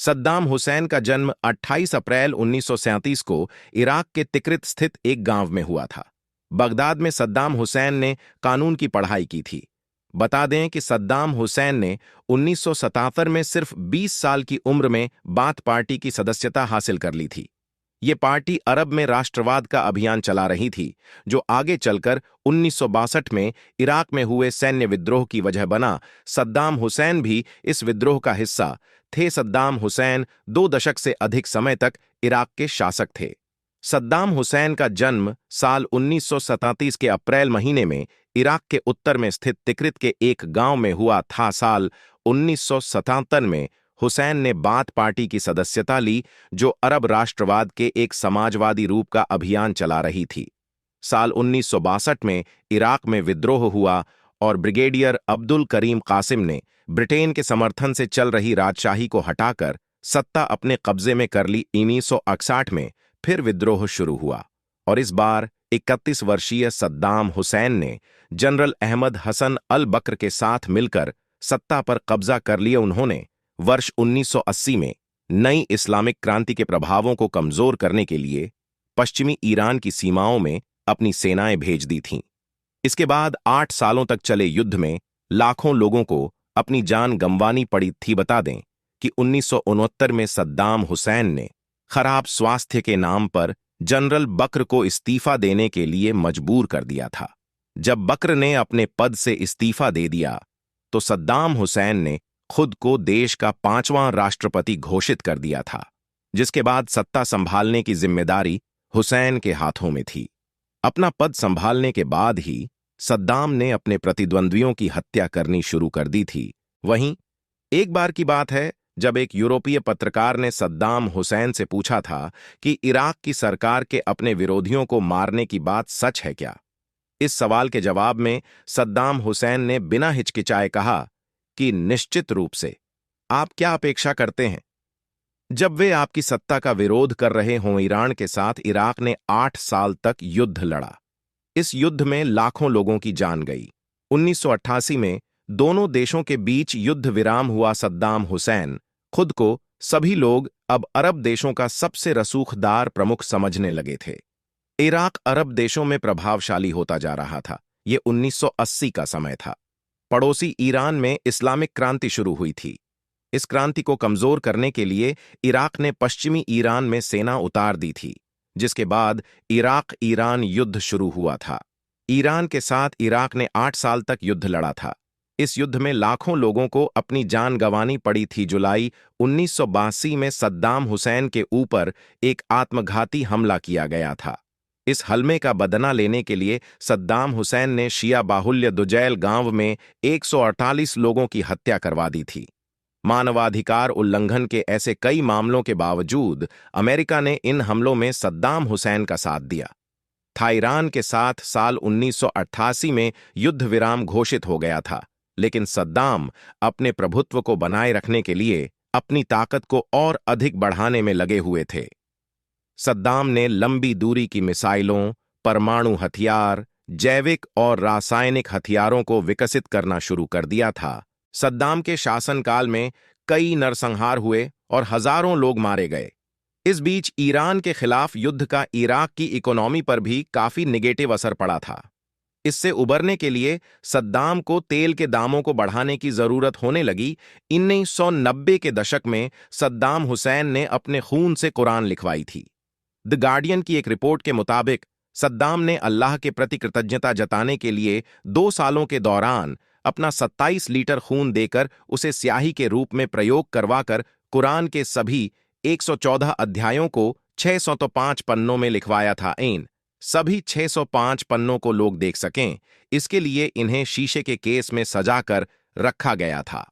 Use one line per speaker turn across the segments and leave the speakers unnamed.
सद्दाम हुसैन का जन्म 28 अप्रैल 1937 को इराक के तिक्रित स्थित एक गांव में हुआ था। बगदाद में सद्दाम हुसैन ने कानून की पढ़ाई की थी। बता दें कि सद्दाम हुसैन ने 1977 में सिर्फ 20 साल की उम्र में बाथ पार्टी की सदस्यता हासिल कर ली थी। ये पार्टी अरब में राष्ट्रवाद का अभियान चला रही थी, जो आगे चलकर 1962 में इराक में हुए सैन्य विद्रोह की वजह बना। सद्दाम हुसैन भी इस विद्रोह का हिस्सा थे। सद्दाम हुसैन 2 दशक से अधिक समय तक इराक के शासक थे। सद्दाम हुसैन का जन्म साल 1937 के अप्रैल महीने में इराक के उत्तर में स्थित तिक्रित के एक गांव में हुआ था। साल 1977 में हुसैन ने बाथ पार्टी की सदस्यता ली, जो अरब राष्ट्रवाद के एक समाजवादी रूप का अभियान चला रही थी। साल 1962 में इराक में विद्रोह हुआ और ब्रिगेडियर अब्दुल करीम कासिम ने ब्रिटेन के समर्थन से चल रही राजशाही को हटाकर सत्ता अपने कब्जे में कर ली। 1961 में फिर विद्रोह शुरू हुआ और इस बार 31 वर्षीय सद्दाम हुसैन ने जनरल अहमद हसन अल बकर के साथ मिलकर सत्ता पर कब्जा कर लिया। उन्होंने वर्ष 1980 में नई इस्लामिक क्रांति के प्रभावों को कमजोर करने के लिए पश्चिमी ईरान की सीमाओं में अपनी सेनाएं भेज दी थीं। इसके बाद 8 सालों तक चले युद्ध में लाखों लोगों को अपनी जान गंवानी पड़ी थी। बता दें कि 1969 में सद्दाम हुसैन ने खराब स्वास्थ्य के नाम पर जनरल बकर को इस्तीफा देने के लिए मजबूर कर दिया था। जब बकर ने अपने पद से इस्तीफा दे दिया तो सद्दाम हुसैन ने खुद को देश का 5वां राष्ट्रपति घोषित कर दिया था, जिसके बाद सत्ता संभालने की जिम्मेदारी हुसैन के हाथों में थी। अपना पद संभालने के बाद ही सद्दाम ने अपने प्रतिद्वंद्वियों की हत्या करनी शुरू कर दी थी। वहीं एक बार की बात है जब एक यूरोपीय पत्रकार ने सद्दाम हुसैन से पूछा था कि इराक की सरकार के अपने विरोधियों को मारने की बात सच है क्या। इस सवाल के जवाब में सद्दाम हुसैन ने बिना हिचकिचाए कहा कि निश्चित रूप से। आप क्या अपेक्षा करते हैं जब वे आपकी सत्ता का विरोध कर रहे हों। ईरान के साथ इराक ने 8 साल तक युद्ध लड़ा। इस युद्ध में लाखों लोगों की जान गई। 1988 में दोनों देशों के बीच युद्ध विराम हुआ। सद्दाम हुसैन खुद को सभी लोग अब अरब देशों का सबसे रसूखदार प्रमुख समझने लगे थे। इराक अरब देशों में प्रभावशाली होता जा रहा था। यह 1980 का समय था। पड़ोसी ईरान में इस्लामिक क्रांति शुरू हुई थी। इस क्रांति को कमजोर करने के लिए इराक ने पश्चिमी ईरान में सेना उतार दी थी, जिसके बाद इराक ईरान युद्ध शुरू हुआ था। ईरान के साथ इराक ने 8 साल तक युद्ध लड़ा था। इस युद्ध में लाखों लोगों को अपनी जान गंवानी पड़ी थी। जुलाई 1982 में सद्दाम हुसैन के ऊपर एक आत्मघाती हमला किया गया था। इस हमले का बदला लेने के लिए सद्दाम हुसैन ने शिया बाहुल्य दुजैल गांव में 148 लोगों की हत्या करवा दी थी। मानवाधिकार उल्लंघन के ऐसे कई मामलों के बावजूद अमेरिका ने इन हमलों में सद्दाम हुसैन का साथ दिया था। ईरान के साथ साल 1988 में युद्ध विराम घोषित हो गया था, लेकिन सद्दाम अपने प्रभुत्व को बनाए रखने के लिए अपनी ताकत को और अधिक बढ़ाने में लगे हुए थे। सद्दाम ने लंबी दूरी की मिसाइलों, परमाणु हथियार, जैविक और रासायनिक हथियारों को विकसित करना शुरू कर दिया था। सद्दाम के शासनकाल में कई नरसंहार हुए और हजारों लोग मारे गए। इस बीच ईरान के खिलाफ युद्ध का इराक की इकोनॉमी पर भी काफी निगेटिव असर पड़ा था। इससे उबरने के लिए सद्दाम को तेल के दामों को बढ़ाने की जरूरत होने लगी। 1990 के दशक में सद्दाम हुसैन ने अपने खून से कुरान लिखवाई थी। द गार्डियन की एक रिपोर्ट के मुताबिक सद्दाम ने अल्लाह के प्रति कृतज्ञता जताने के लिए 2 सालों के दौरान अपना 27 लीटर खून देकर उसे स्याही के रूप में प्रयोग करवाकर कुरान के सभी 114 अध्यायों को 605 पन्नों में लिखवाया था। सभी 605 पन्नों को लोग देख सकें, इसके लिए इन्हें शीशे के केस में सजाकर रखा गया था।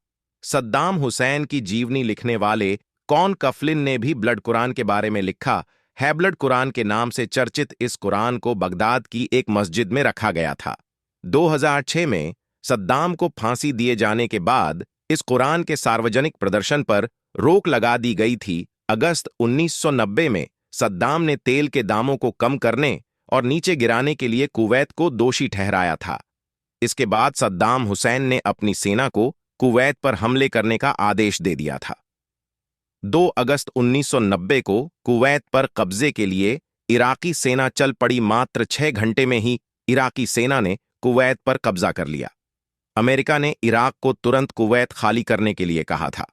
सद्दाम हुसैन की जीवनी लिखने वाले कौन कफलिन ने भी ब्लड कुरान के बारे में लिखा है। ब्लड कुरान के नाम से चर्चित इस कुरान को बगदाद की एक मस्जिद में रखा गया था। 2006 में सद्दाम को फांसी दिए जाने के बाद इस कुरान के सार्वजनिक प्रदर्शन पर रोक लगा दी गई थी। अगस्त 1990 में सद्दाम ने तेल के दामों को कम करने और नीचे गिराने के लिए कुवैत को दोषी ठहराया था। इसके बाद सद्दाम हुसैन ने अपनी सेना को कुवैत पर हमले करने का आदेश दे दिया था। 2 अगस्त 1990 को कुवैत पर कब्जे के लिए इराकी सेना चल पड़ी। मात्र 6 घंटे में ही इराकी सेना ने कुवैत पर कब्जा कर लिया। अमेरिका ने इराक को तुरंत कुवैत खाली करने के लिए कहा था,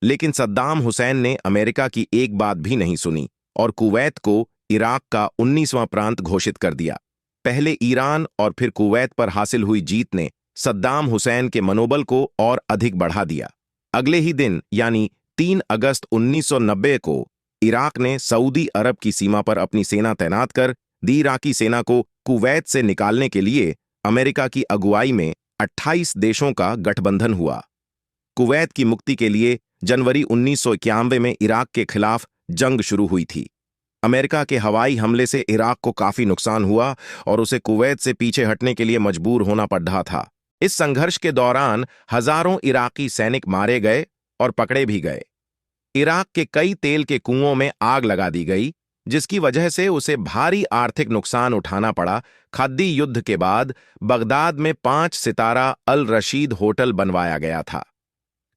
लेकिन सद्दाम हुसैन ने अमेरिका की एक बात भी नहीं सुनी और कुवैत को इराक का 19वां प्रांत घोषित कर दिया। पहले ईरान और फिर कुवैत पर हासिल हुई जीत ने सद्दाम हुसैन के मनोबल को और अधिक बढ़ा दिया। अगले ही दिन यानी 3 अगस्त 1990 को इराक ने सऊदी अरब की सीमा पर अपनी सेना तैनात कर दी। इराकी सेना को कुवैत से निकालने के लिए अमेरिका की अगुवाई में 28 देशों का गठबंधन हुआ। कुवैत की मुक्ति के लिए जनवरी 1991 में इराक के खिलाफ जंग शुरू हुई थी। अमेरिका के हवाई हमले से इराक को काफी नुकसान हुआ और उसे कुवैत से पीछे हटने के लिए मजबूर होना पड़ रहा था। इस संघर्ष के दौरान हजारों इराकी सैनिक मारे गए और पकड़े भी गए। इराक के कई तेल के कुओं में आग लगा दी गई, जिसकी वजह से उसे भारी आर्थिक नुकसान उठाना पड़ा। खद्दी युद्ध के बाद बगदाद में 5 सितारा अल रशीद होटल बनवाया गया था।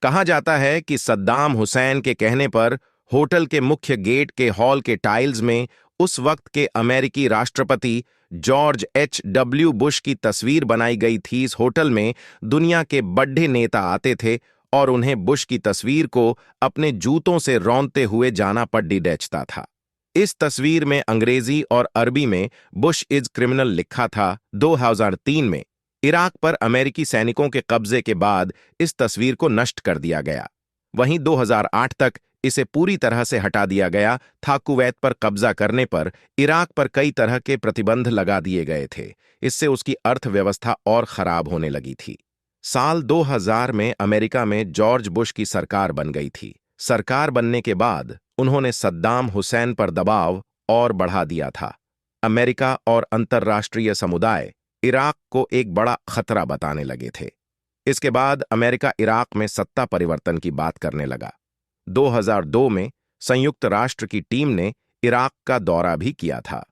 कहा जाता है कि सद्दाम हुसैन के कहने पर होटल के मुख्य गेट के हॉल के टाइल्स में उस वक्त के अमेरिकी राष्ट्रपति जॉर्ज H.W. बुश की तस्वीर बनाई गई थी। इस होटल में दुनिया के बड़े नेता आते थे और उन्हें बुश की तस्वीर को अपने जूतों से रौंदते हुए जाना पड़ता था। इस तस्वीर में अंग्रेजी और अरबी में बुश इज क्रिमिनल लिखा था। 2003 में इराक पर अमेरिकी सैनिकों के कब्जे के बाद इस तस्वीर को नष्ट कर दिया गया। वहीं 2008 तक इसे पूरी तरह से हटा दिया गया था। कुवैत पर कब्जा करने पर इराक पर कई तरह के प्रतिबंध लगा दिए गए थे। इससे उसकी अर्थव्यवस्था और खराब होने लगी थी। साल 2000 में अमेरिका में जॉर्ज बुश की सरकार बन गई थी। सरकार बनने के बाद उन्होंने सद्दाम हुसैन पर दबाव और बढ़ा दिया था। अमेरिका और अंतर्राष्ट्रीय समुदाय इराक को एक बड़ा खतरा बताने लगे थे। इसके बाद अमेरिका इराक में सत्ता परिवर्तन की बात करने लगा। 2002 में संयुक्त राष्ट्र की टीम ने इराक का दौरा भी किया था।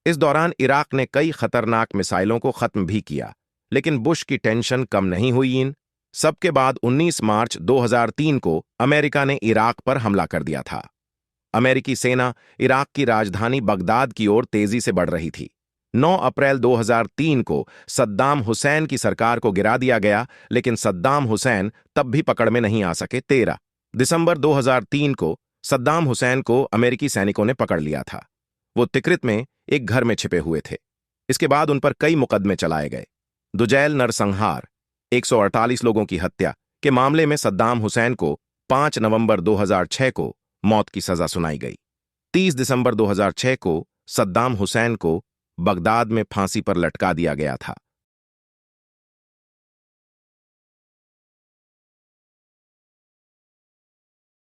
इस दौरान इराक ने कई खतरनाक मिसाइलों को खत्म भी किया, लेकिन बुश की टेंशन कम नहीं हुई। इन सबके बाद 19 मार्च 2003 को अमेरिका ने इराक पर हमला कर दिया था। अमेरिकी सेना इराक की राजधानी बगदाद की ओर तेजी से बढ़ रही थी। 9 अप्रैल 2003 को सद्दाम हुसैन की सरकार को गिरा दिया गया, लेकिन सद्दाम हुसैन तब भी पकड़ में नहीं आ सके। 13 दिसंबर 2003 को सद्दाम हुसैन को अमेरिकी सैनिकों ने पकड़ लिया था। वो तिक्रित में एक घर में छिपे हुए थे। इसके बाद उन पर कई मुकदमे चलाए गए। दुजैल नरसंहार, 148 लोगों की हत्या के मामले में सद्दाम हुसैन को 5 नवंबर 2006 को मौत की सजा सुनाई गई। 30 दिसंबर 2006 को सद्दाम हुसैन को बगदाद में फांसी पर लटका दिया गया था।